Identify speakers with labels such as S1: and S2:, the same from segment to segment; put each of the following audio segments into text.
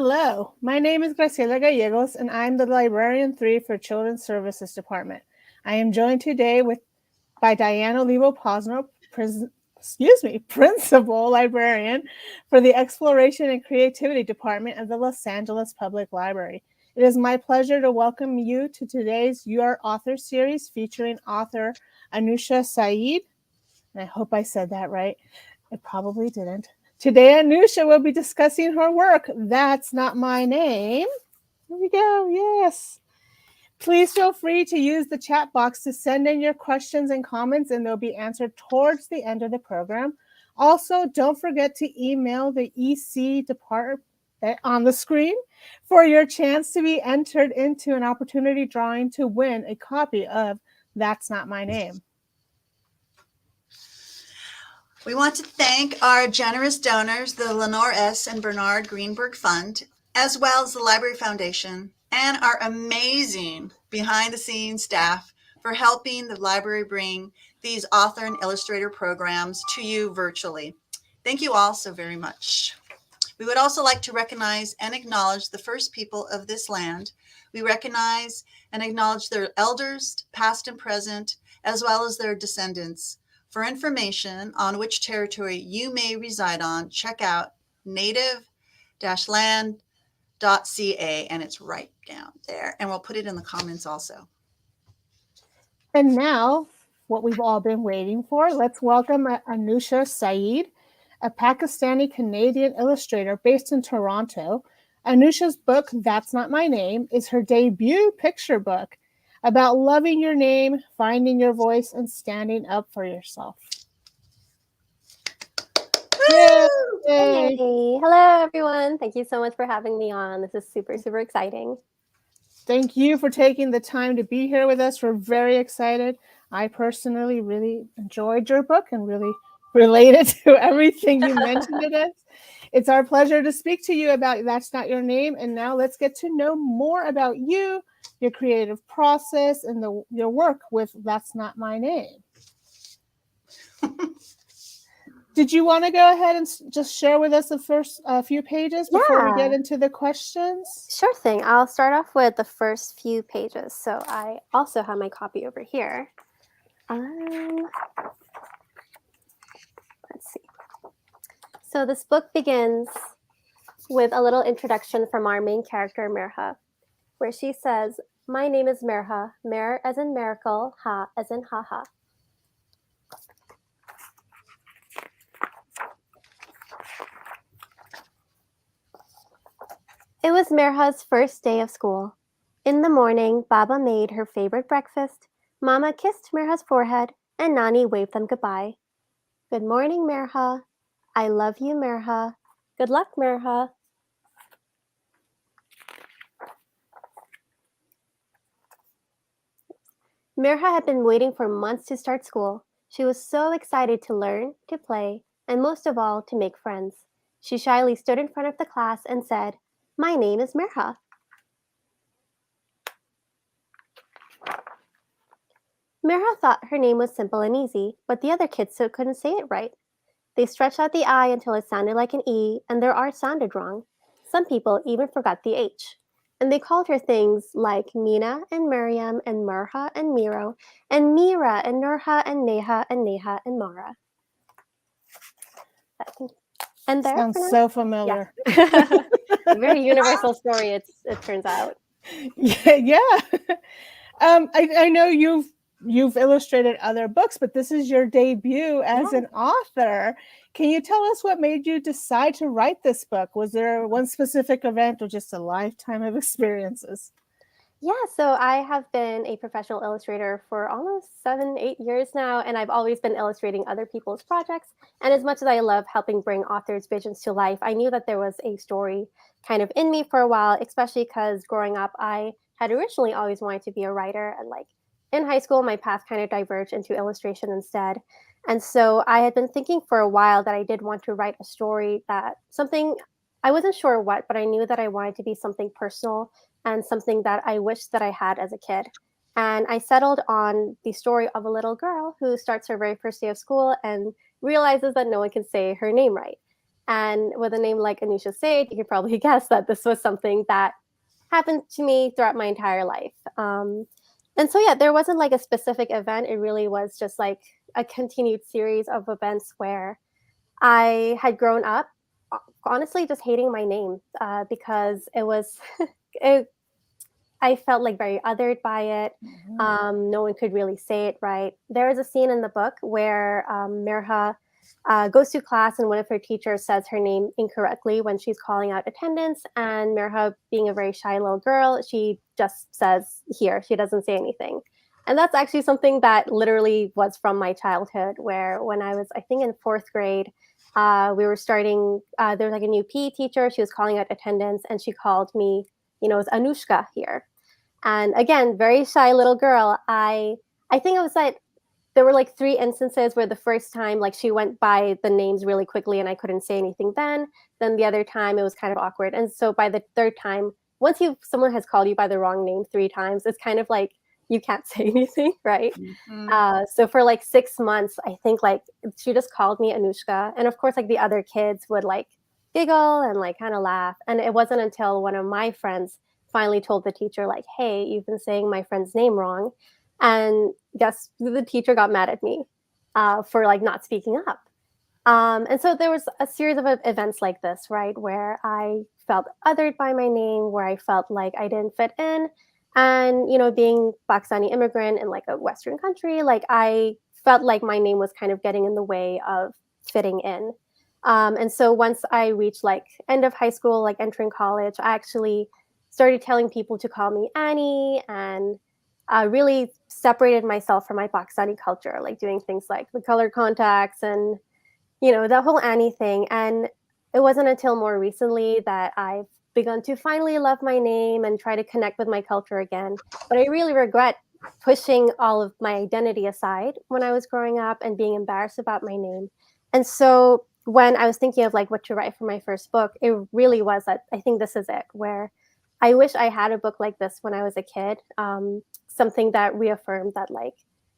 S1: Hello, my name is Graciela Gallegos, and I'm the Librarian 3 for Children's Services Department. I am joined today by Diana Olivo-Posner, Principal Librarian for the Exploration and Creativity Department of the Los Angeles Public Library. It is my pleasure to welcome you to today's Your Author series featuring author Anoosha Syed. And I hope I said that right. I probably didn't. Today, Anoosha will be discussing her work, That's Not My Name. Here we go, yes. Please feel free to use the chat box to send in your questions and comments, and they'll be answered towards the end of the program. Also, don't forget to email the EC department on the screen for your chance to be entered into an opportunity drawing to win a copy of That's Not My Name.
S2: We want to thank our generous donors, the Lenore S and Bernard Greenberg Fund, as well as the Library Foundation, and our amazing behind-the-scenes staff for helping the library bring these author and illustrator programs to you virtually. Thank you all so very much. We would also like to recognize and acknowledge the first people of this land. We recognize and acknowledge their elders, past and present, as well as their descendants. For information on which territory you may reside on, check out native-land.ca, and it's right down there. And we'll put it in the comments also.
S1: And now, what we've all been waiting for, let's welcome Anoosha Syed, a Pakistani-Canadian illustrator based in Toronto. Anoosha's book, That's Not My Name, is her debut picture book about loving your name, finding your voice, and standing up for yourself.
S3: Yay! Hey. Hello, everyone. Thank you so much for having me on. This is super, super exciting.
S1: Thank you for taking the time to be here with us. We're very excited. I personally really enjoyed your book and really related to everything you mentioned in it. It's our pleasure to speak to you about That's Not Your Name. And now let's get to know more about you, your creative process, and your work with That's Not My Name. Did you want to go ahead and just share with us the first few pages before we get into the questions?
S3: Sure thing. I'll start off with the first few pages. So I also have my copy over here. Let's see. So this book begins with a little introduction from our main character, Mirha, where she says, "My name is Mirha, Mir as in miracle, Ha as in haha. It was Mirha's first day of school. In the morning, Baba made her favorite breakfast, Mama kissed Mirha's forehead, and Nani waved them goodbye. Good morning, Mirha. I love you, Mirha. Good luck, Mirha. Mirha had been waiting for months to start school. She was so excited to learn, to play, and most of all, to make friends. She shyly stood in front of the class and said, "My name is Mirha." Mirha thought her name was simple and easy, but the other kids still couldn't say it right. They stretched out the I until it sounded like an E, and their R sounded wrong. Some people even forgot the H. And they called her things like Mina and Miriam and Mirha and Miro and Mira and Nurha and Neha and Mara. And there.
S1: Sounds so familiar.
S3: Yeah. Very universal story, it turns out.
S1: Yeah. I know you've illustrated other books, but this is your debut as an author. Can you tell us what made you decide to write this book? Was there one specific event or just a lifetime of experiences?
S3: Yeah, so I have been a professional illustrator for almost 7-8 years now, and I've always been illustrating other people's projects. And as much as I love helping bring authors' visions to life, I knew that there was a story kind of in me for a while, especially because growing up, I had originally always wanted to be a writer. And like in high school, my path kind of diverged into illustration instead. And so I had been thinking for a while that I did want to write a story I wasn't sure what, but I knew that I wanted to be something personal and something that I wished that I had as a kid. And I settled on the story of a little girl who starts her very first day of school and realizes that no one can say her name right. And with a name like Anoosha Syed, you could probably guess that this was something that happened to me throughout my entire life. And so, yeah, there wasn't like a specific event. It really was just like a continued series of events where I had grown up, honestly, just hating my name because it was, it, I felt like very othered by it. No one could really say it right. There is a scene in the book where Mirha goes to class and one of her teachers says her name incorrectly when she's calling out attendance. And Mirha, being a very shy little girl, she just says here, she doesn't say anything. And that's actually something that literally was from my childhood, where when I was, I think, in fourth grade, we were starting, there was like a new PE teacher. She was calling out attendance and she called me, as Anushka here. And again, very shy little girl. I think it was like there were like 3 instances where the first time like she went by the names really quickly and I couldn't say anything then the other time it was kind of awkward. And so by the third time, once someone has called you by the wrong name 3 times, it's kind of like you can't say anything, right? So for like 6 months, I think like she just called me Anushka, and of course like the other kids would like giggle and like kind of laugh. And it wasn't until one of my friends finally told the teacher like, hey, you've been saying my friend's name wrong. And guess the teacher got mad at me for like not speaking up. And so there was a series of events like this, right, where I felt othered by my name, where I felt like I didn't fit in. And, being Pakistani immigrant in like a Western country, like I felt like my name was kind of getting in the way of fitting in. And so once I reached like end of high school, like entering college, I actually started telling people to call me Annie, and really separated myself from my Pakistani culture, like doing things like the colored contacts and, the whole Annie thing. And it wasn't until more recently that I've begun to finally love my name and try to connect with my culture again. But I really regret pushing all of my identity aside when I was growing up and being embarrassed about my name. And so when I was thinking of like what to write for my first book, it really was that I think this is it, where I wish I had a book like this when I was a kid. Something that reaffirmed that like,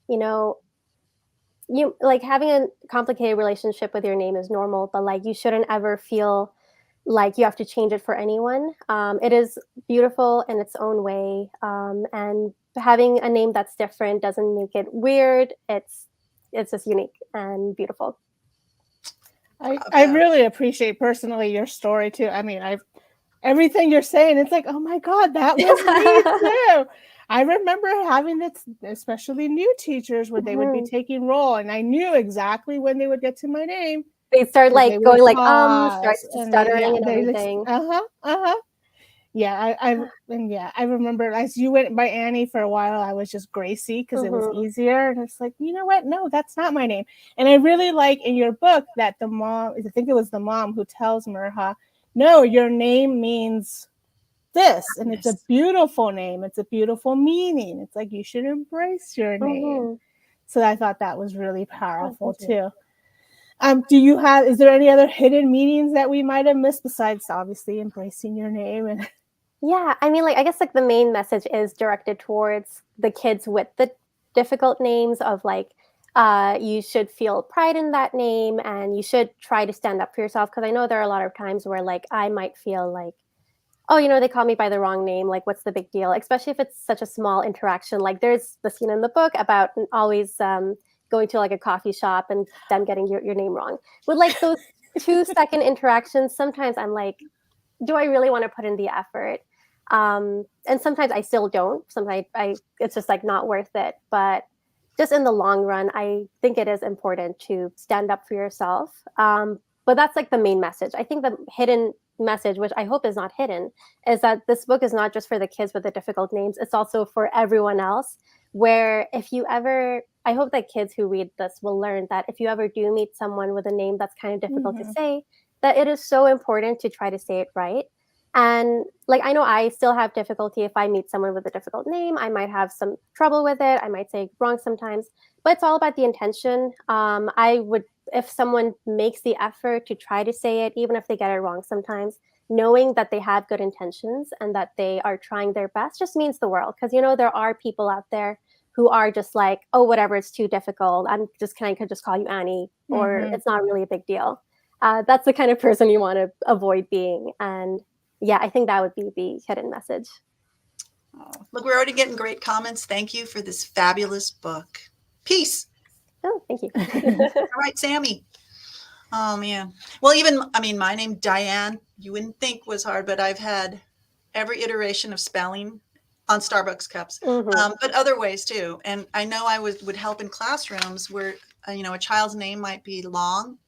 S3: you like having a complicated relationship with your name is normal, but like you shouldn't ever feel like you have to change it for anyone. It is beautiful in its own way. And having a name that's different doesn't make it weird. It's just unique and beautiful.
S1: I really appreciate personally your story too. I mean, everything you're saying, it's like, oh my God, that was me too. I remember having this, especially new teachers, where they would be taking roll, and I knew exactly when they would get to my name.
S3: They start like going like start stuttering and
S1: everything. Yeah, I remember as you went by Annie for a while, I was just Gracie because it was easier, and it's like, you know what? No, that's not my name. And I really like in your book that the mom, I think it was the mom who tells Mirha, no, your name means this, and it's a beautiful name. It's a beautiful meaning. It's like you should embrace your name. So I thought that was really powerful too. Is there any other hidden meanings that we might have missed besides obviously embracing your name? And
S3: yeah, I mean, like, I guess like the main message is directed towards the kids with the difficult names of like, you should feel pride in that name and you should try to stand up for yourself. Cause I know there are a lot of times where like I might feel like, oh, they call me by the wrong name. Like, what's the big deal? Especially if it's such a small interaction. Like there's the scene in the book about always going to like a coffee shop and them getting your name wrong. With like those 2-second interactions, sometimes I'm like, do I really want to put in the effort? And sometimes I still don't. Sometimes it's just like not worth it. But just in the long run, I think it is important to stand up for yourself. But that's like the main message. I think the hidden message, which I hope is not hidden, is that this book is not just for the kids with the difficult names. It's also for everyone else. Where if you ever, I hope that kids who read this will learn that if you ever do meet someone with a name that's kind of difficult to say, that it is so important to try to say it right. And like, I know I still have difficulty if I meet someone with a difficult name. I might have some trouble with it. I might say wrong sometimes, but it's all about the intention. If someone makes the effort to try to say it, even if they get it wrong sometimes, knowing that they have good intentions and that they are trying their best just means the world. Because, there are people out there who are just like, oh, whatever, it's too difficult. Can I just call you Annie? Or it's not really a big deal. that's the kind of person you want to avoid being. And yeah, I think that would be the hidden message.
S2: Oh, look, we're already getting great comments. Thank you for this fabulous book. Peace.
S3: Oh, thank you.
S2: All right, Sammy. Oh, man. Well, my name, Diane, you wouldn't think was hard, but I've had every iteration of spelling on Starbucks cups, but other ways too. And I know I would help in classrooms where, a child's name might be long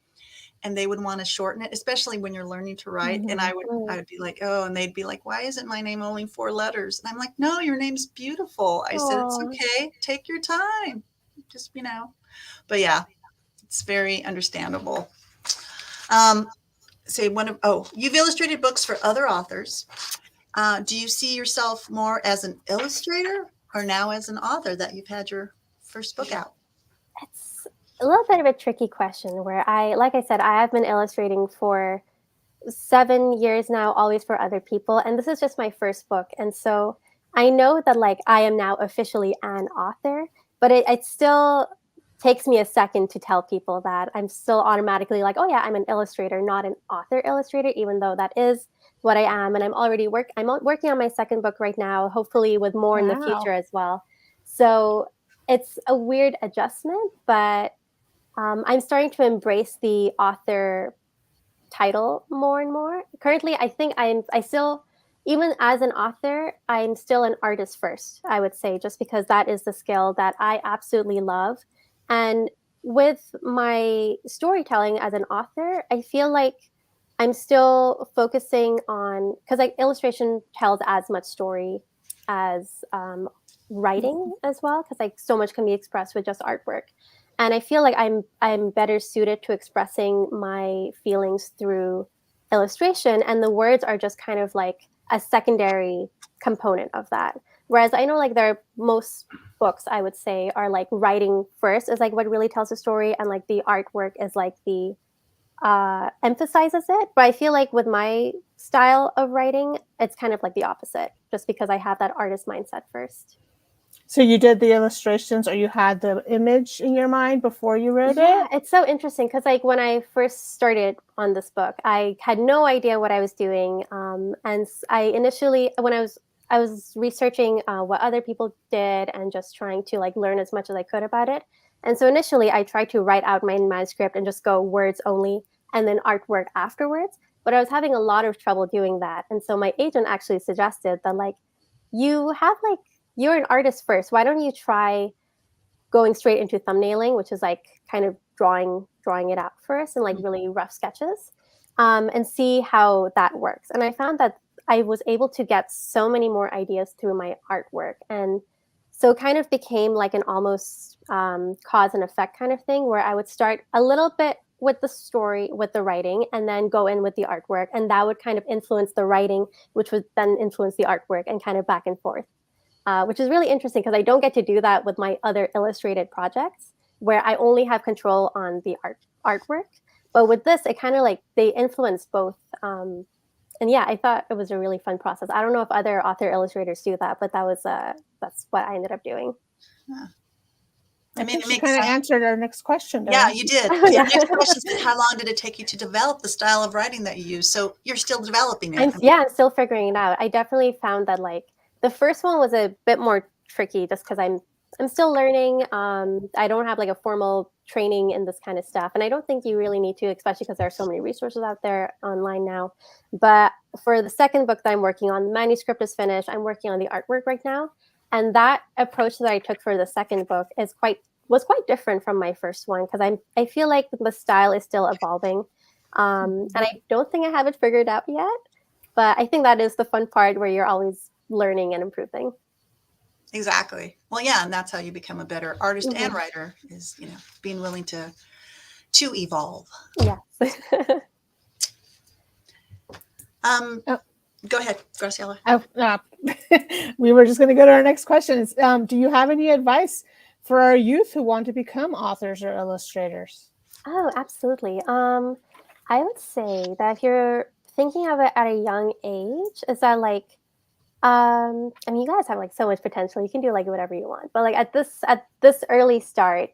S2: and they would want to shorten it, especially when you're learning to write. And I would be like, oh, and they'd be like, why isn't my name only 4 letters? And I'm like, no, your name's beautiful. I said, it's okay. Take your time. Just, but yeah, it's very understandable. You've illustrated books for other authors. Do you see yourself more as an illustrator or now as an author that you've had your first book out?
S3: It's a little bit of a tricky question where like I said, I have been illustrating for 7 years now, always for other people. And this is just my first book. And so I know that like I am now officially an author, but it still takes me a second to tell people that I'm still automatically like, oh yeah, I'm an illustrator, not an author illustrator, even though that is what I am. And I'm working on my second book right now, hopefully with more in the future as well. So it's a weird adjustment, but I'm starting to embrace the author title more and more. Currently, I think I still, even as an author, I'm still an artist first, I would say, just because that is the skill that I absolutely love. And with my storytelling as an author, I feel like I'm still focusing on, because like illustration tells as much story as writing as well, because like so much can be expressed with just artwork. And I feel like I'm better suited to expressing my feelings through illustration, and the words are just kind of like a secondary component of that. Whereas I know like most books I would say are like writing first is like what really tells the story, and like the artwork is like the emphasizes it. But I feel like with my style of writing, it's kind of like the opposite, just because I have that artist mindset first.
S1: So you did the illustrations, or you had the image in your mind before you wrote it?
S3: It's so interesting because like when I first started on this book, I had no idea what I was doing. And I initially, when I was researching what other people did and just trying to like learn as much as I could about it. And so initially I tried to write out my manuscript and just go words only and then artwork afterwards. But I was having a lot of trouble doing that. And so my agent actually suggested that like, you're an artist first. Why don't you try going straight into thumbnailing, which is like kind of drawing it out first and like really rough sketches, and see how that works. And I found that I was able to get so many more ideas through my artwork. And so it kind of became like an almost cause and effect kind of thing, where I would start a little bit with the story, with the writing, and then go in with the artwork. And that would kind of influence the writing, which would then influence the artwork, and kind of back and forth. Which is really interesting because I don't get to do that with my other illustrated projects, where I only have control on the artwork. But with this, it kind of like they influence both. And yeah, I thought it was a really fun process. I don't know if other author illustrators do that, but that's what I ended up doing.
S1: Yeah. I mean, it kind of answered our next question.
S2: Yeah, you did. The next question is, how long did it take you to develop the style of writing that you use? So you're still developing it.
S3: I'm still figuring it out. I definitely found that like the first one was a bit more tricky just because I'm still learning. I don't have like a formal training in this kind of stuff. And I don't think you really need to, especially because there are so many resources out there online now. But for the second book that I'm working on, the manuscript is finished. I'm working on the artwork right now. And that approach that I took for the second book was quite different from my first one, because I feel like the style is still evolving. And I don't think I have it figured out yet. But I think that is the fun part, where you're always learning and improving.
S2: Exactly. Well, yeah, and that's how you become a better artist and writer, is being willing to evolve.
S3: Yes.
S2: Go ahead, Graciela.
S1: We were just going to go to our next question. Do you have any advice for our youth who want to become authors or illustrators?
S3: Oh, absolutely. I would say that if you're thinking of it at a young age, is that like, I mean, you guys have like so much potential. You can do like whatever you want, but like at this early start,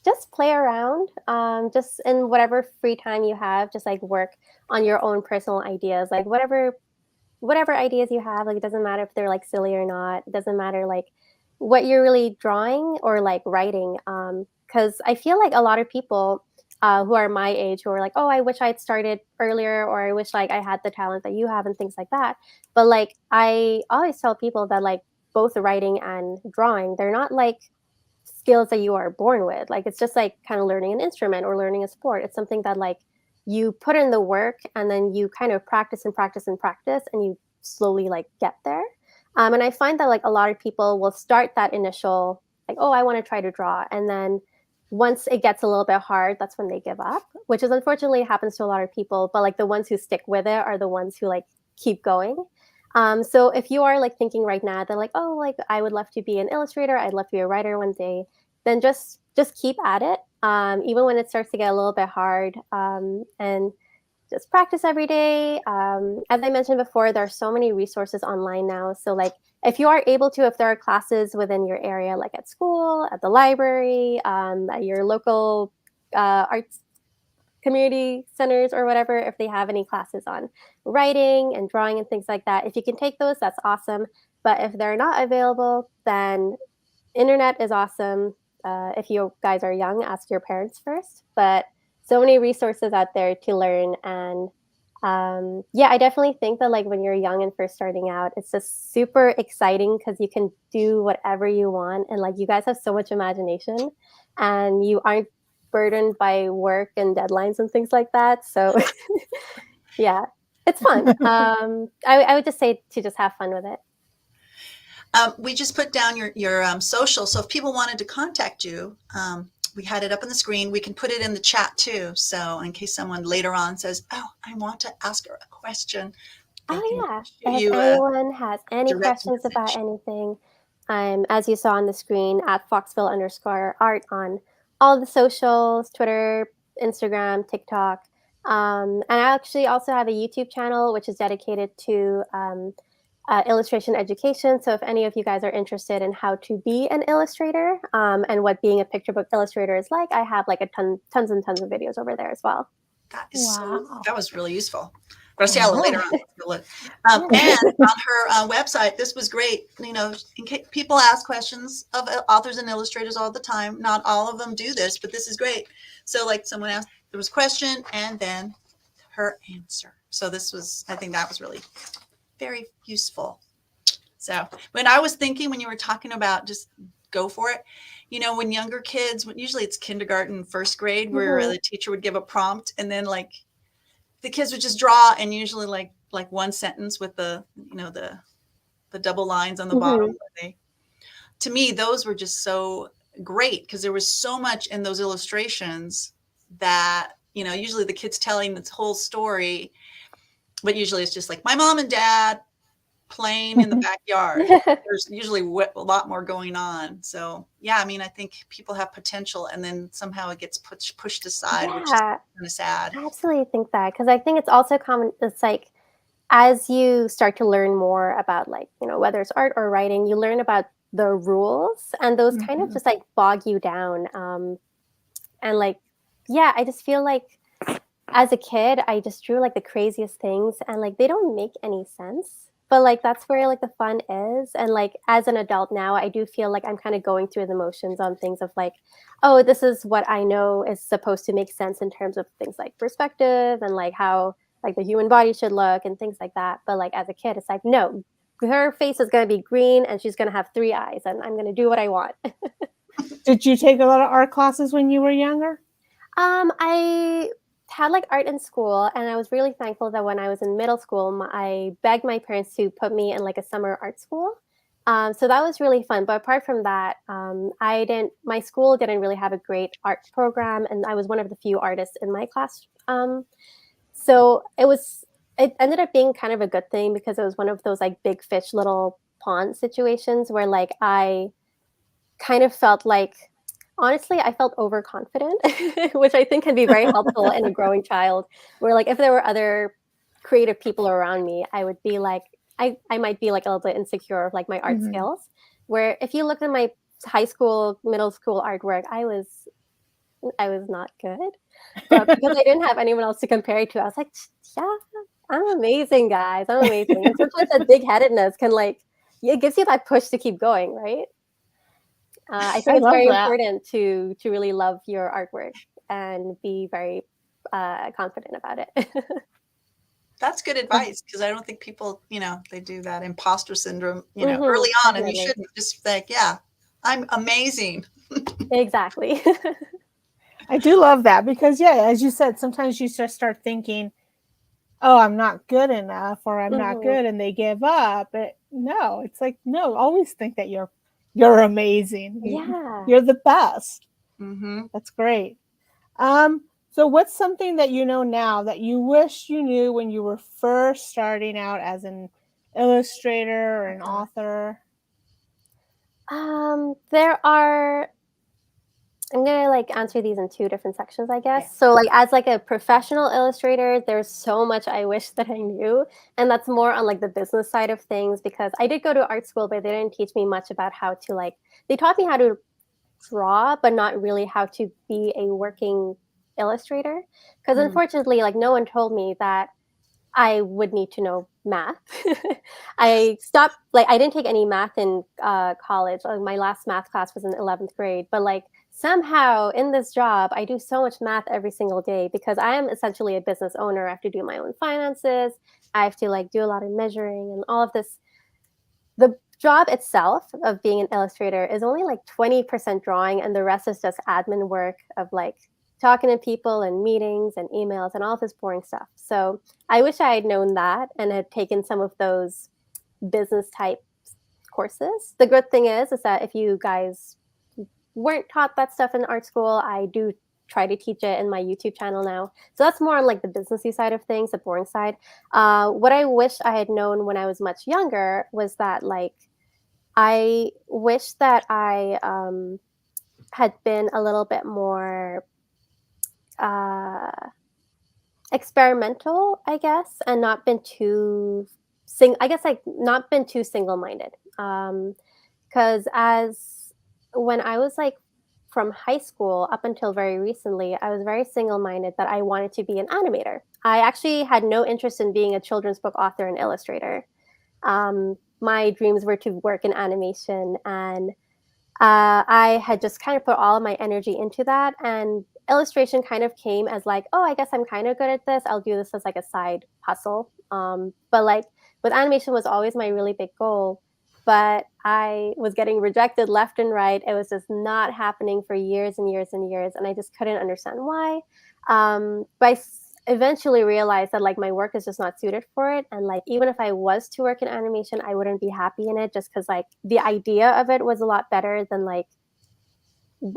S3: just play around, just in whatever free time you have, just like work on your own personal ideas, like whatever ideas you have. Like, it doesn't matter if they're like silly or not. It doesn't matter like what you're really drawing or like writing. Because I feel like a lot of people who are my age who are like, oh, I wish I'd started earlier, or I wish like I had the talent that you have and things like that. But like, I always tell people that like both writing and drawing, they're not like skills that you are born with. Like, it's just like kind of learning an instrument or learning a sport. It's something that like you put in the work, and then you kind of practice and practice and practice, and you slowly like get there. And I find that like a lot of people will start that initial like, oh, I want to try to draw, and then once it gets a little bit hard, that's when they give up, which is unfortunately happens to a lot of people. But like the ones who stick with it are the ones who like keep going. So if you are like thinking right now that like, oh, like I would love to be an illustrator, I'd love to be a writer one day, then just keep at it. Even when it starts to get a little bit hard, and just practice every day. As I mentioned before, there are so many resources online now. So like if you are able to, if there are classes within your area, like at school, at the library, at your local arts community centers or whatever, if they have any classes on writing and drawing and things like that, if you can take those, that's awesome. But if they're not available, then internet is awesome. If you guys are young, ask your parents first. But so many resources out there to learn. And yeah, I definitely think that like when you're young and first starting out, it's just super exciting because you can do whatever you want. And like you guys have so much imagination, and you aren't burdened by work and deadlines and things like that. So yeah, it's fun. I would just say to just have fun with it.
S2: We just put down your social. So if people wanted to contact you, we had it up on the screen. We can put it in the chat too. So in case someone later on says, oh, I want to ask her a question, they can
S3: Oh yeah.
S2: shoot
S3: If
S2: you a
S3: anyone has any
S2: direct
S3: questions about
S2: message.
S3: anything, I'm, as you saw on the screen, at Foxville_art on all the socials, Twitter, Instagram, TikTok. And I actually also have a YouTube channel which is dedicated to illustration education. So if any of you guys are interested in how to be an illustrator, and what being a picture book illustrator is like, I have like tons and tons of videos over there as well.
S2: That was really useful. We'll see how later on. Look. And on her website, this was great. You know, in case people ask questions of authors and illustrators all the time. Not all of them do this, but this is great. So like someone asked, there was a question and then her answer. So this was, I think that was really very useful. So when I was thinking, when you were talking about just go for it, you know, when younger kids, usually it's kindergarten, first grade, where the teacher would give a prompt and then like the kids would just draw, and usually like one sentence with the, you know, the double lines on the bottom. To me, those were just so great because there was so much in those illustrations that, you know, usually the kid's telling this whole story, but usually it's just like my mom and dad playing in the backyard. There's usually a lot more going on. So yeah, I mean, I think people have potential, and then somehow it gets pushed aside, which is kind of sad.
S3: I absolutely think that, because I think it's also common. It's like as you start to learn more about like, you know, whether it's art or writing, you learn about the rules, and those kind of just like bog you down. And like, yeah, I just feel like as a kid, I just drew like the craziest things, and like they don't make any sense. But like that's where like the fun is. And like as an adult now, I do feel like I'm kind of going through the motions on things of like, oh, this is what I know is supposed to make sense in terms of things like perspective and like how like the human body should look and things like that. But like as a kid, it's like, no, her face is going to be green and she's going to have 3 eyes and I'm going to do what I want.
S1: Did you take a lot of art classes when you were younger?
S3: I had like art in school, and I was really thankful that when I was in middle school, I begged my parents to put me in like a summer art school. So that was really fun. But apart from that, my school didn't really have a great art program, and I was one of the few artists in my class. So it ended up being kind of a good thing because it was one of those like big fish, little pond situations where like I kind of felt like, honestly, I felt overconfident, which I think can be very helpful in a growing child, where like if there were other creative people around me, I would be like, I might be like a little bit insecure of like my art skills. Where if you look at my high school, middle school artwork, I was I was not good. But because I didn't have anyone else to compare it to, I was like, yeah, I'm amazing, guys. I'm amazing. And sometimes that big-headedness can it gives you that push to keep going, right? I think
S1: I
S3: it's
S1: love
S3: very
S1: that.
S3: important to really love your artwork and be very confident about it.
S2: That's good advice, because I don't think people, they do that imposter syndrome,
S3: Mm-hmm,
S2: early on, and you
S3: definitely.
S2: shouldn't just think, yeah, I'm amazing.
S3: Exactly.
S1: I do love that because, yeah, as you said, sometimes you just start thinking, oh, I'm not good enough or I'm not
S3: Mm-hmm.
S1: good and they give up. But no, it's like, no, always think that you're amazing.
S3: Yeah.
S1: You're the best.
S2: Mm-hmm.
S1: That's great. Um, so what's something that you know now that you wish you knew when you were first starting out as an illustrator or an author?
S3: There are I'm gonna answer these in two different sections, I
S1: Yeah.
S3: guess. So as a professional illustrator, there's so much I wish that I knew, and that's more on the business side of things because I did go to art school, but they didn't teach me much about how to they taught me how to draw, but not really how to be a working illustrator. Because
S1: Mm.
S3: unfortunately, no one told me that I would need to know math. I stopped, I didn't take any math in college. My last math class was in 11th grade, but somehow in this job, I do so much math every single day because I am essentially a business owner. I have to do my own finances. I have to do a lot of measuring and all of this. The job itself of being an illustrator is only 20% drawing, and the rest is just admin work of talking to people and meetings and emails and all of this boring stuff. So I wish I had known that and had taken some of those business type courses. The good thing is that if you guys weren't taught that stuff in art school, I do try to teach it in my YouTube channel now. So that's more on the businessy side of things, the boring side. What I wish I had known when I was much younger was that I wish that I had been a little bit more uh, experimental, I guess, and not been too I guess not been too single-minded. Because as when I was from high school up until very recently, I was very single-minded that I wanted to be an animator. I actually had no interest in being a children's book author and illustrator. My dreams were to work in animation, and I had just kind of put all of my energy into that. And illustration kind of came as oh, I guess I'm kind of good at this. I'll do this as a side hustle. But with animation was always my really big goal. But I was getting rejected left and right. It was just not happening for years and years and years. And I just couldn't understand why. But eventually realized that my work is just not suited for it, and even if I was to work in animation, I wouldn't be happy in it just because the idea of it was a lot better than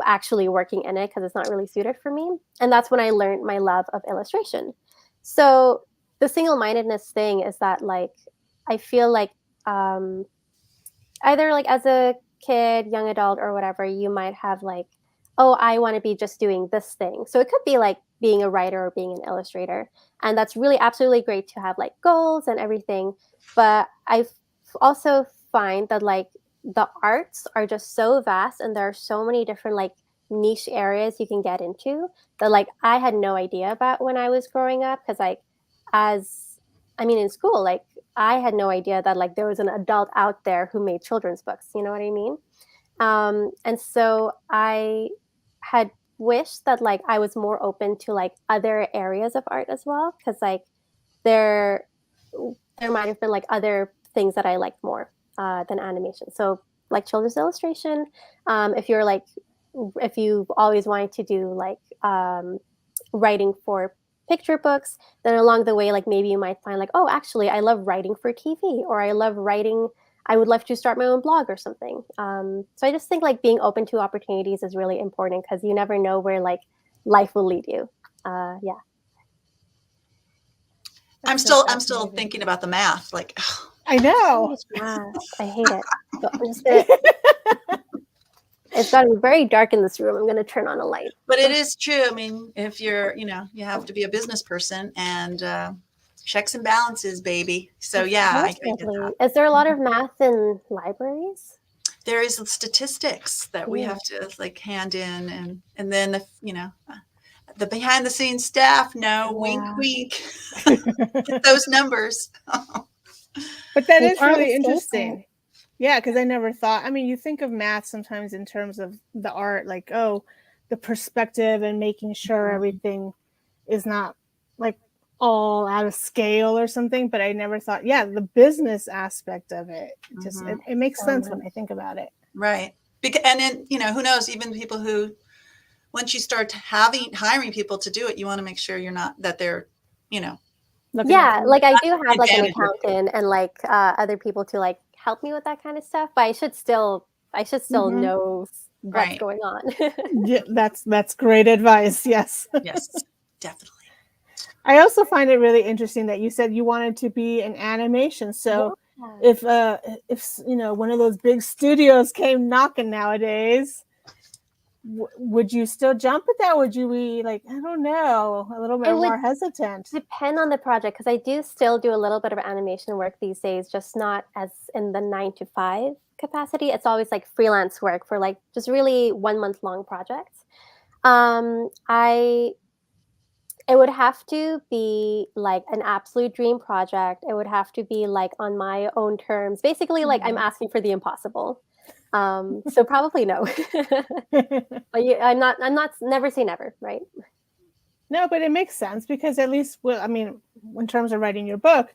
S3: actually working in it because it's not really suited for me. And that's when I learned my love of illustration. So the single-mindedness thing is that I feel either as a kid, young adult, or whatever, you might have oh, I want to be just doing this thing. So it could be being a writer or being an illustrator. And that's really absolutely great to have goals and everything. But I also find that the arts are just so vast and there are so many different niche areas you can get into that I had no idea about when I was growing up. Because as I mean, in school, I had no idea that there was an adult out there who made children's books. You know what I mean? And so I had wished that I was more open to other areas of art as well, because there there might have been other things that I liked more than animation. So children's illustration, if you're if you've always wanted to do writing for picture books, then along the way maybe you might find oh, actually I love writing for TV, or I would love to start my own blog or something. So I just think being open to opportunities is really important because you never know where life will lead you. Yeah.
S2: I'm still thinking about the math.
S1: I
S3: So
S1: know.
S3: much math. I hate it. So I'm just gonna. It's gotten very dark in this room. I'm gonna turn on a light.
S2: But it is true. I mean, if you're, you have to be a business person, and checks and balances, baby. So yeah, I get
S3: Definitely.
S2: that.
S3: Is there a lot of math in libraries?
S2: there is statistics that we have to like hand in, and then the behind the scenes staff know, wink, wink, get those numbers.
S1: But that
S3: You
S1: is
S3: can't
S1: really
S3: escape
S1: interesting. Yeah, because I never thought. I mean, you think of math sometimes in terms of the art, like, oh, the perspective and making sure everything is not like all out of scale or something. But I never thought, yeah, the business aspect of it. Just it makes sense when I think about it.
S2: Right. And then, who knows, even people who, once you start hiring people to do it, you want to make sure that they're,
S1: Looking
S3: Yeah, like I do have like an
S2: advantage of it.
S3: accountant and like other people to like help me with that kind of stuff, but I should still know what's
S2: Right.
S3: going on.
S1: Yeah, that's great advice. Yes.
S2: Yes, definitely.
S1: I also find it really interesting that you said you wanted to be in animation. So
S3: Yeah.
S1: if one of those big studios came knocking nowadays, would you still jump at that? Would you be like, I don't know, a little bit
S3: It would
S1: more hesitant?
S3: depend on the project because I do still do a little bit of animation work these days, just not as in the 9 to 5 capacity. It's always like freelance work for like just really 1 month long projects. I It would have to be like an absolute dream project. It would have to be like on my own terms. Basically, like I'm asking for the impossible. So probably no. But I'm not, never say never, right?
S1: No, but it makes sense because at least, well, I mean, in terms of writing your book,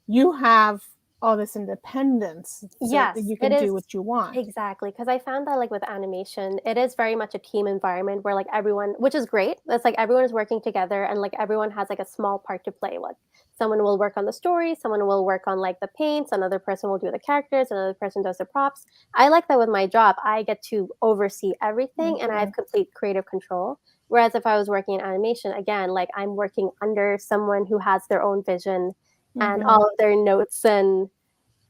S1: you have all this independence so that
S3: Yes,
S1: you
S3: it
S1: can
S3: is.
S1: do what you want.
S3: Exactly, because I found that like with animation, it is very much a team environment where like everyone, which is great. It's like everyone is working together and like everyone has like a small part to play with. Someone will work on the story, someone will work on like the paints, another person will do the characters, another person does the props. I like that with my job. I get to oversee everything and I have complete creative control. Whereas if I was working in animation, again, like I'm working under someone who has their own vision and all of their notes and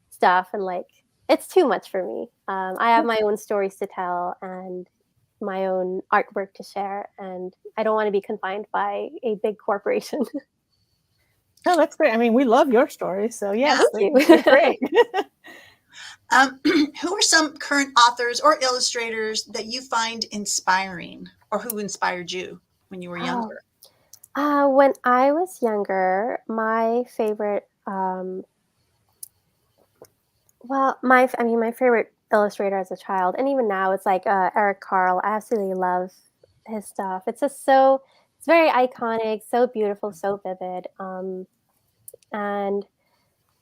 S3: stuff, and like it's too much for me. I have my own stories to tell and my own artwork to share, and I don't want to be confined by a big corporation.
S1: Oh, that's great. I mean, we love your stories, so yes,
S3: Thank
S1: they're
S3: you.
S1: great.
S2: Who are some current authors or illustrators that you find inspiring, or who inspired you when you were
S3: Oh,
S2: younger?
S3: when I was younger, my favorite, my favorite illustrator as a child, and even now, it's like Eric Carle. I absolutely love his stuff. It's very iconic, so beautiful, so vivid. And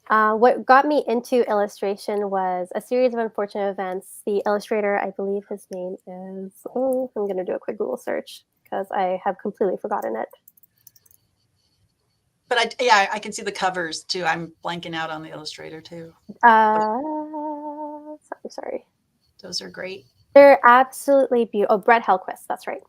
S3: what got me into illustration was a series of unfortunate events. The illustrator, I believe his name is, I'm going to do a quick Google search because I have completely forgotten it.
S2: But I can see the covers too. I'm blanking out on the illustrator too.
S3: Sorry.
S2: Those are great.
S3: They're absolutely beautiful. Oh, Brett Hellquist, that's right.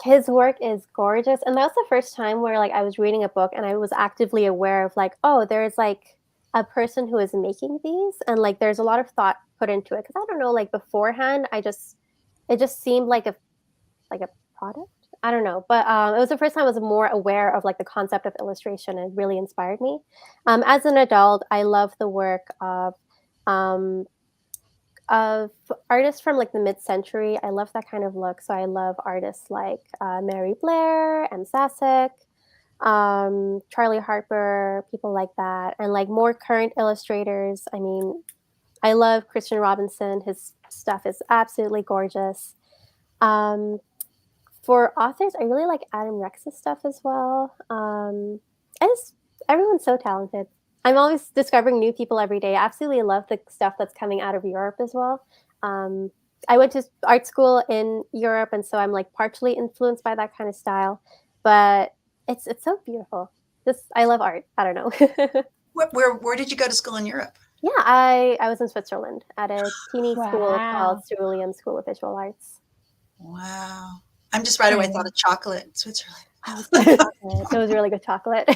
S3: His work is gorgeous, and that was the first time where like I was reading a book and I was actively aware of like, oh, there's like a person who is making these, and like there's a lot of thought put into it. Because I don't know, like beforehand, it just seemed like a product. I don't know, but it was the first time I was more aware of like the concept of illustration, and it really inspired me. As an adult, I love the work um, of artists from like the mid-century. I love that kind of look. So I love artists like Mary Blair and Sasek, Charlie Harper, people like that. And like more current illustrators, I mean, I love Christian Robinson. His stuff is absolutely gorgeous. For authors, I really like Adam Rex's stuff as well. Everyone's so talented. I'm always discovering new people every day. I absolutely love the stuff that's coming out of Europe as well. I went to art school in Europe, and so I'm like partially influenced by that kind of style. But it's so beautiful. I love art. I don't know.
S2: Where did you go to school in Europe?
S3: Yeah, I was in Switzerland at a teeny school called
S1: Wow.
S3: Sir William School of Visual Arts.
S2: Wow. I'm just right away thought of chocolate, Switzerland.
S3: It was really good chocolate.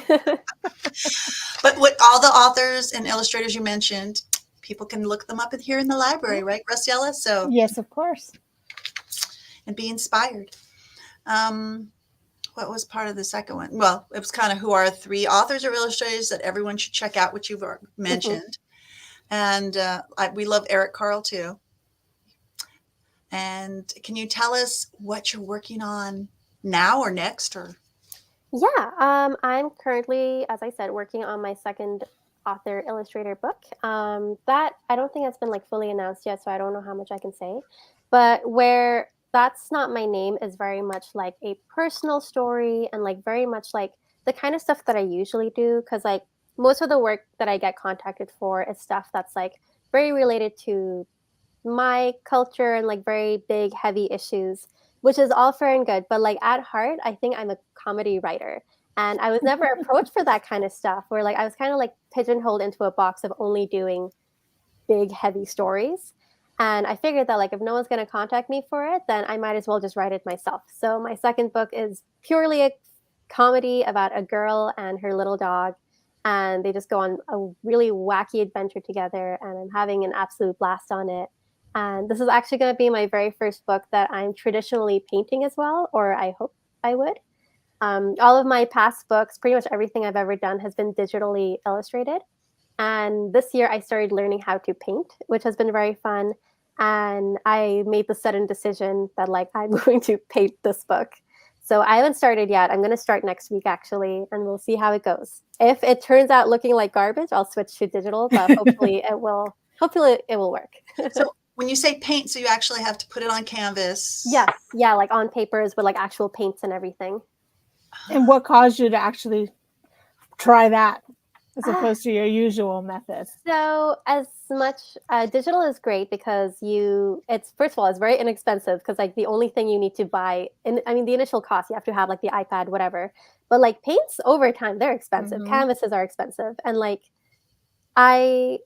S2: But what all the authors and illustrators you mentioned, people can look them up here in the library, right, Graciela? So
S1: Yes, of course.
S2: and be inspired. What was part of the second one? Well, it was kind of who are 3 authors or illustrators that everyone should check out, which you've mentioned. And we love Eric Carle too. And can you tell us what you're working on now or next? Or
S3: Yeah, I'm currently, as I said, working on my second author illustrator book. That I don't think it's been like fully announced yet, so I don't know how much I can say. But where that's not my name is very much like a personal story and like very much like the kind of stuff that I usually do. Because like most of the work that I get contacted for is stuff that's like very related to my culture and like very big heavy issues, which is all fair and good, but like at heart I think I'm a comedy writer, and I was never approached for that kind of stuff, where like I was kind of like pigeonholed into a box of only doing big heavy stories. And I figured that like if no one's going to contact me for it, then I might as well just write it myself. So my second book is purely a comedy about a girl and her little dog, and they just go on a really wacky adventure together, and I'm having an absolute blast on it. And this is actually going to be my very first book that I'm traditionally painting as well, or I hope I would. All of my past books, pretty much everything I've ever done, has been digitally illustrated. And this year I started learning how to paint, which has been very fun. And I made the sudden decision that like I'm going to paint this book. So I haven't started yet. I'm going to start next week actually, and we'll see how it goes. If it turns out looking like garbage, I'll switch to digital, but hopefully it will. Hopefully it will work.
S2: so when you say paint, so you actually have to put it on canvas.
S3: Yes, yeah, like on papers with like actual paints and everything.
S1: And what caused you to actually try that as opposed to your usual method?
S3: So as much digital is great because it's first of all it's very inexpensive, because like the only thing you need to buy, and I mean the initial cost you have to have like the iPad whatever, but like paints over time they're expensive, canvases are expensive, and like I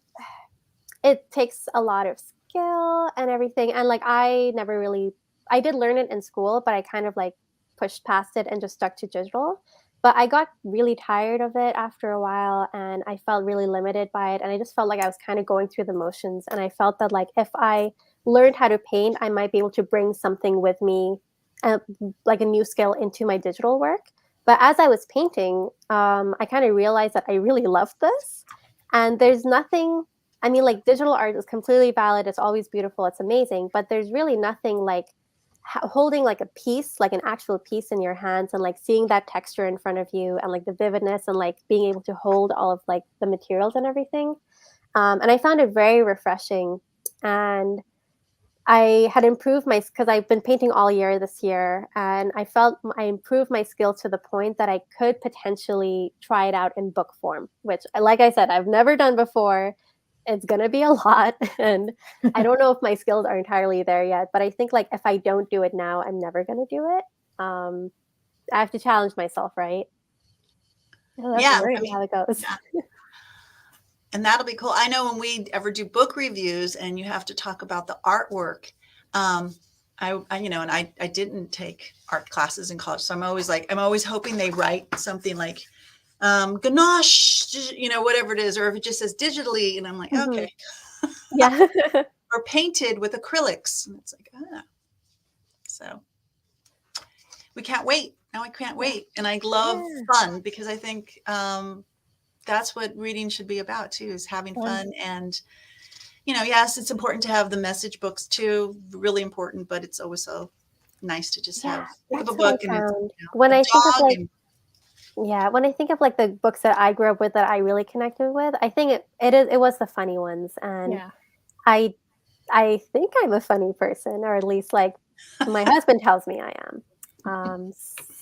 S3: it takes a lot of skill and everything, and like I did learn it in school, but I kind of like pushed past it and just stuck to digital. But I got really tired of it after a while, and I felt really limited by it, and I just felt like I was kind of going through the motions, and I felt that like if I learned how to paint I might be able to bring something with me, uh, like a new skill into my digital work. But as I was painting, I kind of realized that I really loved this, and there's nothing, I mean, like digital art is completely valid. It's always beautiful. It's amazing. But there's really nothing like holding like a piece, like an actual piece in your hands, and like seeing that texture in front of you, and like the vividness, and like being able to hold all of like the materials and everything. And I found it very refreshing. And I had improved because I've been painting all year this year, and I felt I improved my skill to the point that I could potentially try it out in book form, which, like I said, I've never done before. It's going to be a lot, and I don't know if my skills are entirely there yet, but I think like if I don't do it now, I'm never going to do it. I have to challenge myself, right?
S1: Oh, that's
S2: Yeah,
S1: great.
S2: I mean,
S3: How it goes.
S2: yeah. And that'll be cool. I know when we ever do book reviews and you have to talk about the artwork, I didn't take art classes in college. So I'm always hoping they write something like, ganache, whatever it is, or if it just says digitally. And I'm like,
S3: Mhm.
S2: okay.
S3: Yeah.
S2: Or painted with acrylics. And it's like, so we can't wait. Now I can't wait. And I love fun, because I think, that's what reading should be about too, is having fun. And, yes, it's important to have the message books too, really important, but it's always so nice to just have a
S3: That's what
S2: book
S3: I
S2: and
S3: found.
S2: a
S3: When I think of
S2: dog.
S3: like,
S2: And
S3: yeah, when I think of like the books that I grew up with that I really connected with, I think it was the funny ones. And
S1: Yeah.
S3: I I think I'm a funny person, or at least like my husband tells me I am.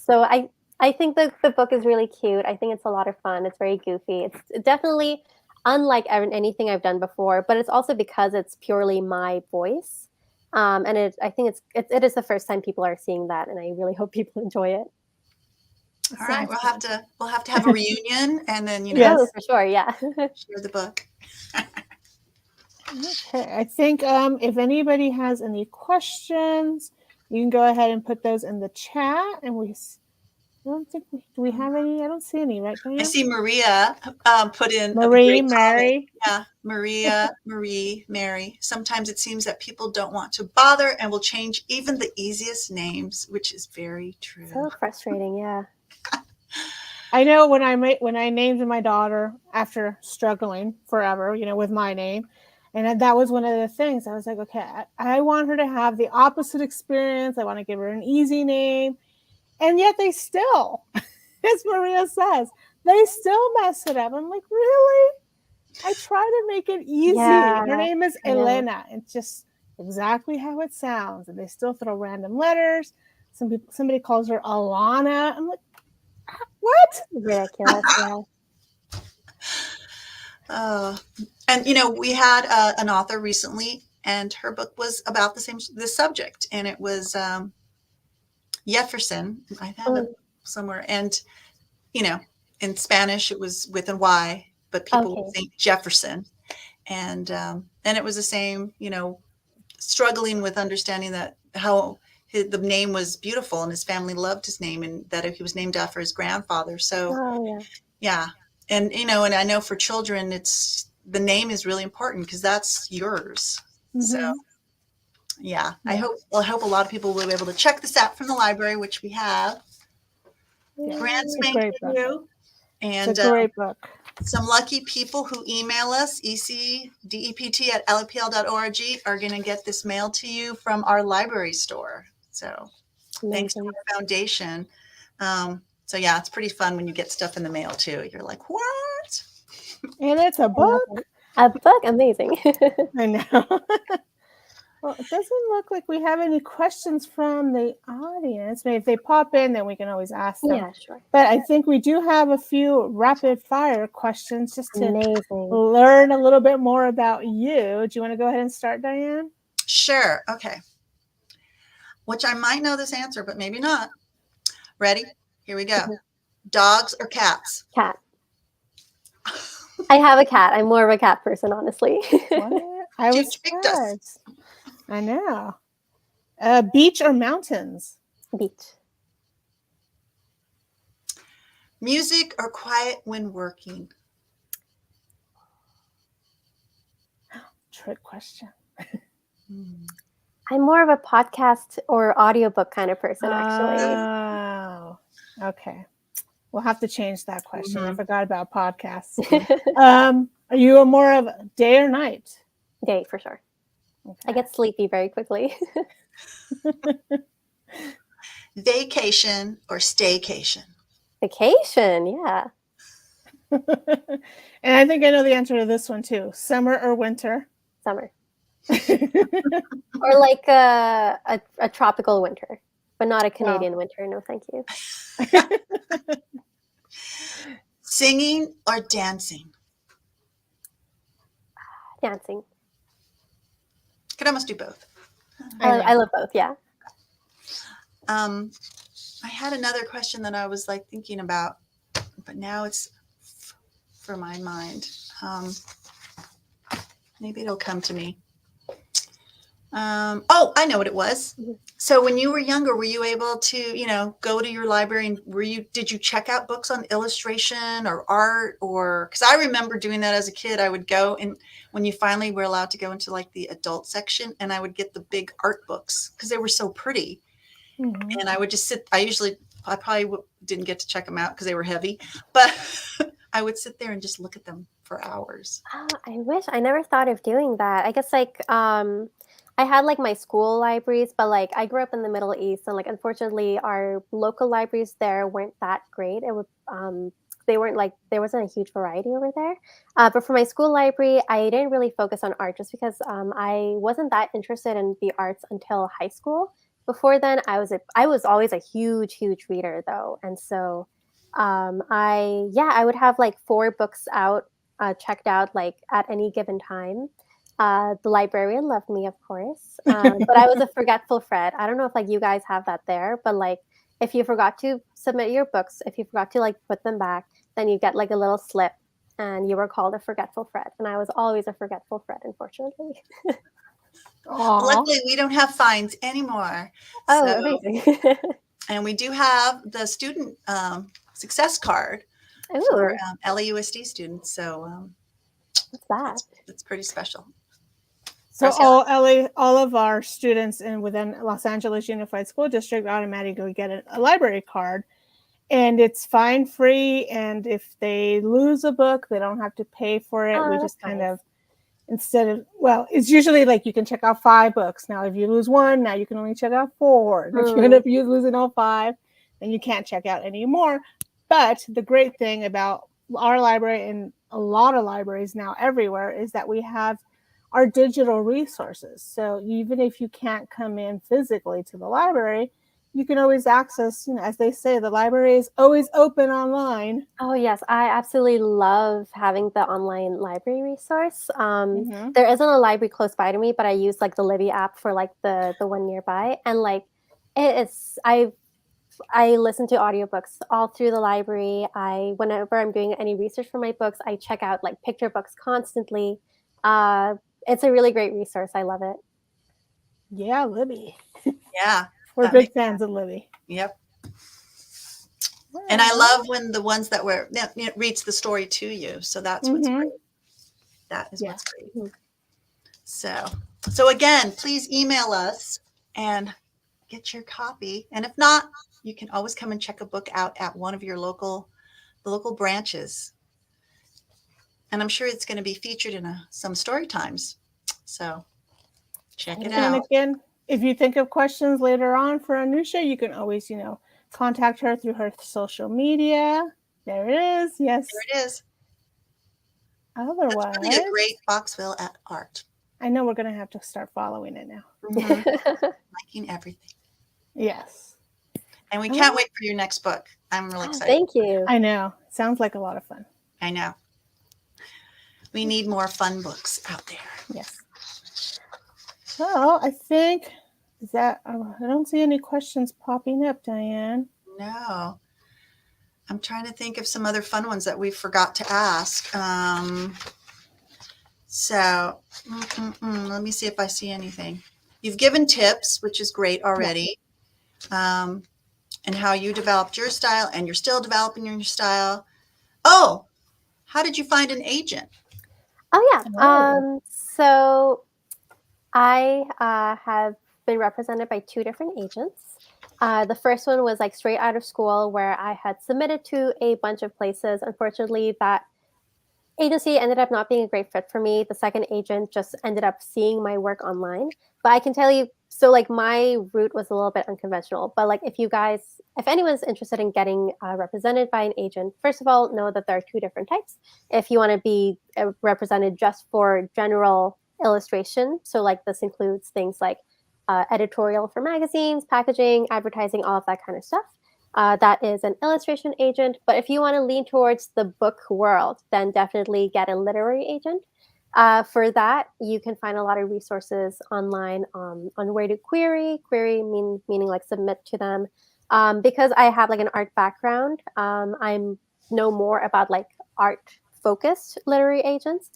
S3: So I think the book is really cute. I think it's a lot of fun. It's very goofy. It's definitely unlike anything I've done before, but it's also because it's purely my voice. And I think it is the first time people are seeing that, and I really hope people enjoy it.
S2: all right,
S1: Sounds
S2: we'll have to have a reunion, and then,
S1: Yes.
S3: Oh, for sure, yeah.
S2: share the book.
S1: Okay. I think if anybody has any questions, you can go ahead and put those in the chat. And I don't think do we have any? I don't see any, right,
S2: I
S1: Diane?
S2: see Maria put in a
S1: Marie,
S2: great comment.
S1: Mary.
S2: Yeah, Maria, Marie, Mary. Sometimes it seems that people don't want to bother and will change even the easiest names, which is very true.
S3: So frustrating, yeah.
S1: I know when I named my daughter after struggling forever, with my name, and that was one of the things. I was like, okay, I want her to have the opposite experience. I want to give her an easy name, and yet they still, as Maria says, they still mess it up. I'm like, really? I try to make it easy.
S3: Yeah,
S1: Her name is
S3: I know.
S1: Elena. It's just exactly how it sounds, and they still throw random letters. Somebody calls her Alana. I'm like, what?
S3: Ridiculous. Yeah.
S2: And we had an author recently, and her book was about this subject, and it was Jefferson. I have it somewhere, and in Spanish it was with a Y, but people would
S3: Okay.
S2: think Jefferson, and it was the same, struggling with understanding that how the name was beautiful, and his family loved his name, and that he was named after his grandfather. So
S3: Oh
S2: yeah, and and I know for children, the name is really important because that's yours. So yeah, I hope a lot of people will be able to check this out from the library, which we have.
S1: Yeah,
S2: Brand
S1: it's a
S2: spanking
S1: great book.
S2: new. And
S1: It's a great book.
S2: some lucky people who email us, ecdept@lepl.org, are going to get this mailed to you from our library store. So thanks to
S3: Amazing.
S2: our foundation. So yeah, it's pretty fun when you get stuff in the mail too. You're like, what?
S1: And it's a
S3: I love
S1: book.
S3: it. A book, amazing.
S1: I know. Well, it doesn't look like we have any questions from the audience. Maybe if they pop in, then we can always ask them.
S3: Yeah, sure.
S1: But I think we do have a few rapid fire questions just to
S3: Amazing.
S1: learn a little bit more about you. Do you want to go ahead and start, Diane?
S2: Sure. Okay. Which I might know this answer, but maybe not. Ready? Here we go. Dogs or cats?
S3: Cat. I have a cat. I'm more of a cat person, honestly.
S1: What? I
S2: You
S1: was
S2: tricked us.
S1: surprised. I know. Beach or mountains?
S3: Beach.
S2: Music or quiet when working?
S1: Trick question.
S3: I'm more of a podcast or audiobook kind of person, actually.
S1: Oh, okay. We'll have to change that question. I forgot about podcasts. Are you more of day or night?
S3: Day, for sure.
S1: Okay.
S3: I get sleepy very quickly.
S2: Vacation or staycation?
S3: Vacation, yeah.
S1: And I think I know the answer to this one too. Summer or winter?
S3: Summer. Or like a tropical winter, but not a Canadian winter. No, thank you.
S2: Singing or dancing?
S3: Dancing.
S2: Could almost do both.
S3: I love both, yeah.
S2: I had another question that I was like thinking about, but now it's for my mind. Maybe it'll come to me. Oh, I know what it was. So when you were younger, were you able to, go to your library and did you check out books on illustration or art, or, because I remember doing that as a kid. I would go, and when you finally were allowed to go into like the adult section, and I would get the big art books because they were so pretty. And I would just sit. I probably didn't get to check them out because they were heavy, but I would sit there and just look at them for hours.
S3: Oh, I wish. I never thought of doing that. I guess I had like my school libraries, but like I grew up in the Middle East, and like unfortunately our local libraries there weren't that great. It was they weren't like, there wasn't a huge variety over there. But for my school library, I didn't really focus on art just because I wasn't that interested in the arts until high school. Before then, I was always a huge reader though, and so I would have like 4 books out checked out like at any given time. The librarian loved me, of course, but I was a forgetful Fred. I don't know if like you guys have that there, but like if you forgot to submit your books, if you forgot to like put them back, then you get like a little slip, and you were called a forgetful Fred. And I was always a forgetful Fred, unfortunately.
S2: Luckily, we don't have fines anymore.
S3: Oh,
S2: So,
S3: amazing.
S2: and we do have the student success card for LAUSD students. So
S3: what's that?
S2: it's pretty special.
S1: So all of our students within Los Angeles Unified School District automatically get a library card. and it's fine free. And if they lose a book, they don't have to pay for it. We
S3: Oh,
S1: just
S3: that's
S1: kind
S3: nice.
S1: of, instead of, well, it's usually like you can check out 5 books. Now, if you lose one, now you can only check out 4. And if you end up losing all 5, then you can't check out anymore. But the great thing about our library and a lot of libraries now everywhere is that we have our digital resources. So even if you can't come in physically to the library, you can always access, as they say, the library is always open online.
S3: Oh, yes. I absolutely love having the online library resource.
S1: Mm-hmm.
S3: There isn't a library close by to me, but I use like the Libby app for like the one nearby. And like I listen to audiobooks all through the library. Whenever I'm doing any research for my books, I check out like picture books constantly. Uh, it's a really great resource. I love it.
S1: Yeah, Libby.
S2: Yeah,
S1: We're
S2: that
S1: big
S2: makes
S1: fans of Libby.
S2: yep. And I love when the ones that were it reads the story to you. So that's what's
S1: Mm-hmm.
S2: great. That is
S1: Yeah.
S2: what's great. So again, please email us and get your copy. And if not, you can always come and check a book out at one of your the local branches. And I'm sure it's going to be featured in some story times. So check it
S1: And
S2: out.
S1: again, if you think of questions later on for Anoosha, you can always, contact her through her social media. There it is. Yes.
S2: There it is. That's
S1: Otherwise,
S2: really a great Boxville at art.
S1: I know we're going to have to start following it now.
S2: Mm-hmm. Liking everything.
S1: Yes.
S2: And we can't wait for your next book. I'm really excited.
S3: Thank you.
S1: I know. Sounds like a lot of fun.
S2: I know. We need more fun books out there.
S1: Yes. So I think I don't see any questions popping up, Diane.
S2: No. I'm trying to think of some other fun ones that we forgot to ask. So let me see if I see anything. You've given tips, which is great already, and how you developed your style, and you're still developing your style. Oh, how did you find an agent?
S3: Oh, yeah. So I have been represented by 2 different agents. The first one was like straight out of school, where I had submitted to a bunch of places. Unfortunately, that agency ended up not being a great fit for me. The second agent just ended up seeing my work online. But I can tell you, so like my route was a little bit unconventional. But like if anyone's interested in getting represented by an agent, first of all, know that there are 2 different types. If you want to be represented just for general illustration, so like this includes things like editorial for magazines, packaging, advertising, all of that kind of stuff. That is an illustration agent. But if you want to lean towards the book world, then definitely get a literary agent. For that, you can find a lot of resources online on where to meaning like submit to them. Because I have like an art background, I'm know more about like art focused literary agents.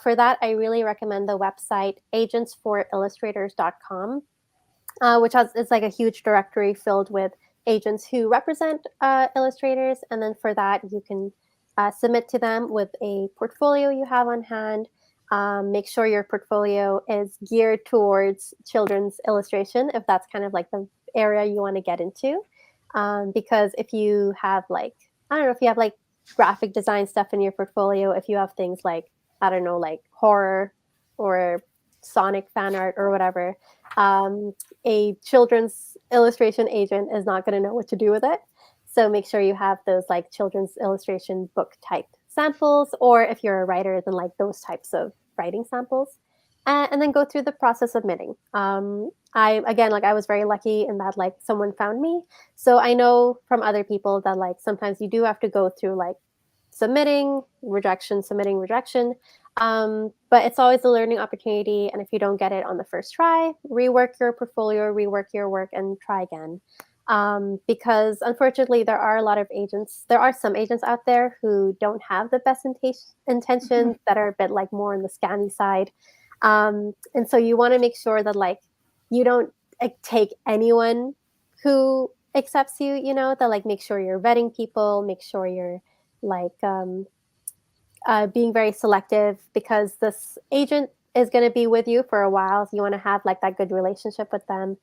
S3: For that, I really recommend the website agentsforillustrators.com, which is like a huge directory filled with agents who represent illustrators. And then for that, you can submit to them with a portfolio you have on hand. Make sure your portfolio is geared towards children's illustration, if that's kind of like the area you want to get into. Because if you have like, I don't know, if you have like graphic design stuff in your portfolio, if you have things like, I don't know, like horror or Sonic fan art or whatever, a children's illustration agent is not going to know what to do with it. So make sure you have those like children's illustration book type samples, or if you're a writer, then like those types of writing samples, and then go through the process of submitting. I was very lucky in that like someone found me. So I know from other people that like sometimes you do have to go through like submitting, rejection, submitting, rejection. But it's always a learning opportunity. And if you don't get it on the first try, rework your portfolio, rework your work, and try again. Because unfortunately, there are some agents out there who don't have the best intentions, that are a bit like more on the scammy side. And so you want to make sure that like you don't take anyone who accepts you, that like make sure you're vetting people, make sure you're like being very selective, because this agent is going to be with you for a while. So you want to have like that good relationship with them.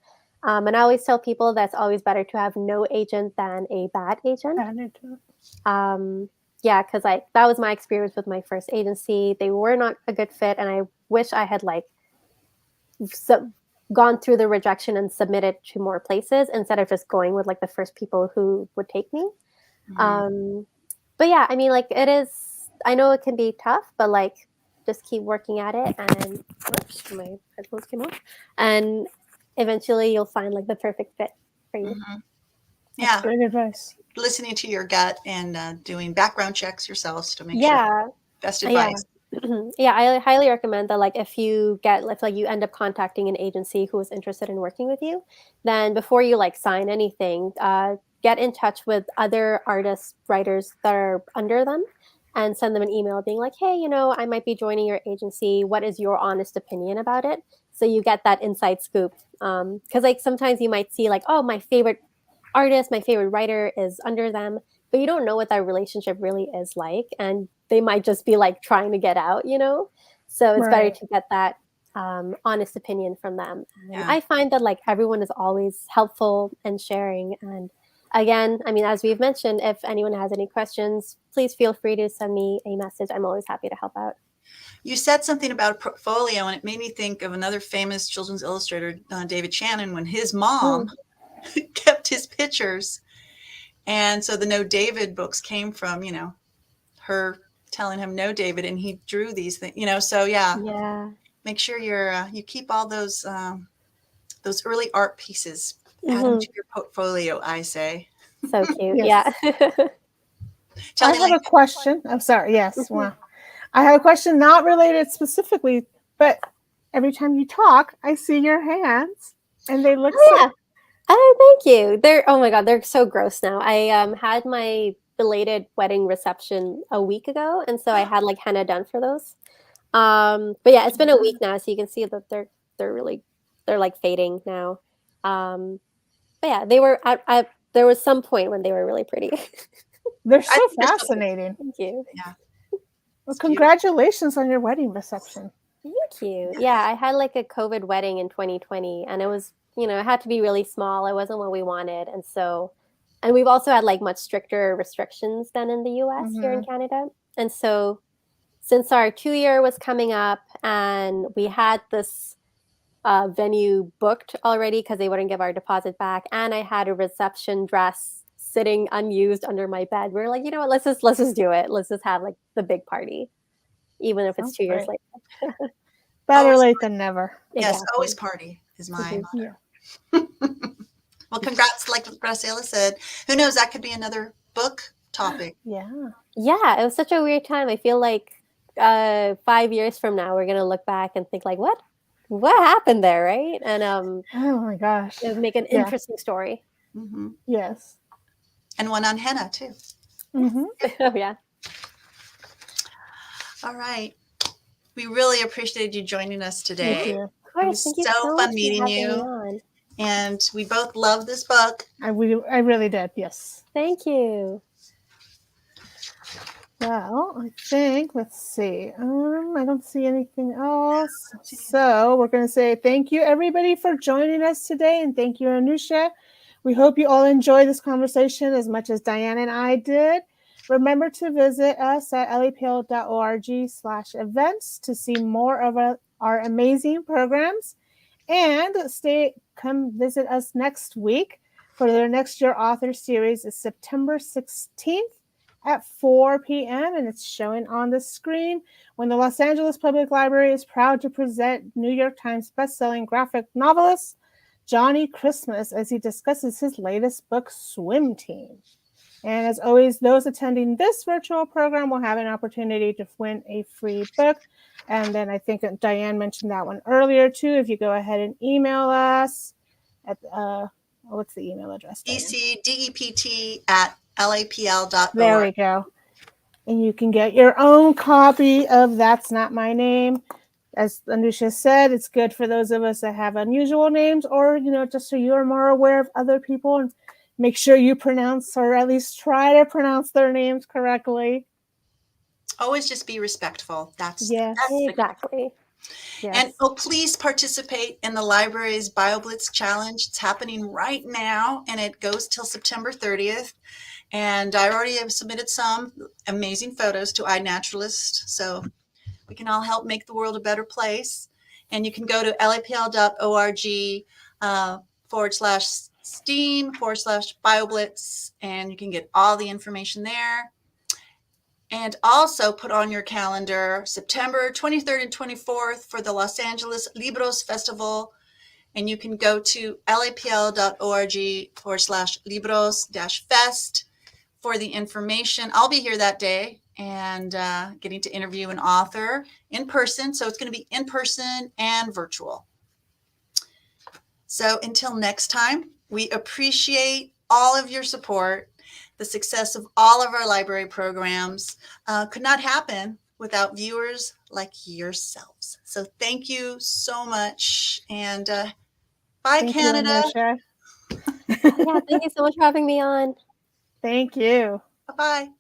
S3: And I always tell people that's always better to have no agent than a bad agent. Yeah, because like that was my experience with my first agency. They were not a good fit, and I wish I had like gone through the rejection and submitted to more places instead of just going with like the first people who would take me. But yeah, I mean, like it is. I know it can be tough, but like just keep working at it, and oops, my headphones came off, and eventually you'll find like the perfect fit for you.
S2: Yeah,
S1: great advice.
S2: listening to your gut and doing background checks yourselves to make sure.
S3: Yeah,
S2: Best advice.
S3: yeah, I highly recommend that. Like, if you get, if like you end up contacting an agency who is interested in working with you, then before you like sign anything, get in touch with other artists, writers that are under them, and send them an email being like, hey, you know, I might be joining your agency. What is your honest opinion about it? So you get that inside scoop. Because like sometimes you might see like, oh, my favorite artist, my favorite writer is under them, but you don't know what that relationship really is like, and they might just be like trying to get out, you know. So it's better to get that honest opinion from them. And I find that like everyone is always helpful and sharing. And again, I mean, as we've mentioned, if anyone has any questions, please feel free to send me a message. I'm always happy to help out.
S2: You said something about a portfolio, and it made me think of another famous children's illustrator, David Shannon, when his mom kept his pictures. And so the No David books came from, you know, her telling him no, David, and he drew these things, you know. So
S3: Yeah.
S2: Make sure you keep all those early art pieces. Add them to your portfolio, I say.
S3: So cute.
S1: Yes.
S3: Yeah.
S1: I have a question. I'm sorry. Yes. Wow. I have a question not related specifically, but every time you talk, I see your hands and they look so.
S3: Yeah. Oh, thank you. They're, oh my God, they're so gross now. I had my belated wedding reception a week ago, and so I had like henna done for those. But yeah, it's been a week now, so you can see that they're like fading now. But yeah, they were there was some point when they were really pretty.
S1: They're so fascinating.
S3: Thank you.
S2: Yeah.
S1: Well, congratulations on your wedding reception.
S3: Thank you. Yeah, I had like a COVID wedding in 2020, and it was, you know, it had to be really small. It wasn't what we wanted. And so, and we've also had like much stricter restrictions than in the US here in Canada. And so, since our 2-year was coming up and we had this venue booked already because they wouldn't give our deposit back, and I had a reception dress sitting unused under my bed, we were like, you know what, let's just do it. Let's just have like the big party, even if it's 2 years later.
S1: Better late than never.
S2: Yes,
S3: Exactly.
S2: always party is my motto. Well, congrats, like Graciela said. Who knows, that could be another book topic.
S1: Yeah,
S3: it was such a weird time. I feel like 5 years from now we're gonna look back and think like, what happened there, right? And
S1: oh my gosh,
S3: it would make an interesting story.
S1: Yes,
S2: and one on henna too.
S3: Oh yeah.
S2: All right, we really appreciated you joining us today.
S1: Thank you.
S3: Of course,
S2: it was
S3: thank you
S2: so
S3: much
S2: fun meeting you, and we both love this book.
S1: I really did. Yes.
S3: Thank you.
S1: Well, I think, let's see. I don't see anything else. So we're going to say thank you, everybody, for joining us today. And thank you, Anoosha. We hope you all enjoyed this conversation as much as Diane and I did. Remember to visit us at lapl.org/events to see more of our amazing programs. And come visit us next week for their Next Year Author Series is September 16th. At 4 p.m. and it's showing on the screen when the Los Angeles Public Library is proud to present New York Times bestselling graphic novelist Johnny Christmas as he discusses his latest book, Swim Team. And as always, those attending this virtual program will have an opportunity to win a free book. And then I think that Diane mentioned that one earlier too. If you go ahead and email us at what's the email address?
S2: ecdept@lapl.org.
S1: There we go. And you can get your own copy of That's Not My Name. As Anoosha said, it's good for those of us that have unusual names, or, you know, just so you're more aware of other people and make sure you pronounce, or at least try to pronounce their names correctly.
S2: Always just be respectful. That's
S3: exactly.
S2: And
S1: Yes.
S2: please participate in the library's BioBlitz Challenge. It's happening right now, and it goes till September 30th. And I already have submitted some amazing photos to iNaturalist, so we can all help make the world a better place. And you can go to lapl.org /STEAM/BioBlitz, and you can get all the information there. And also put on your calendar September 23rd and 24th for the Los Angeles Libros Festival. And you can go to lapl.org /libros-fest for the information. I'll be here that day and getting to interview an author in person. So it's going to be in person and virtual. So until next time, we appreciate all of your support. The success of all of our library programs could not happen without viewers like yourselves. So thank you so much. And bye,
S1: Thank
S2: Canada.
S1: you, Anoosha.
S3: Yeah, thank you so much for having me on.
S1: Thank you.
S2: Bye-bye.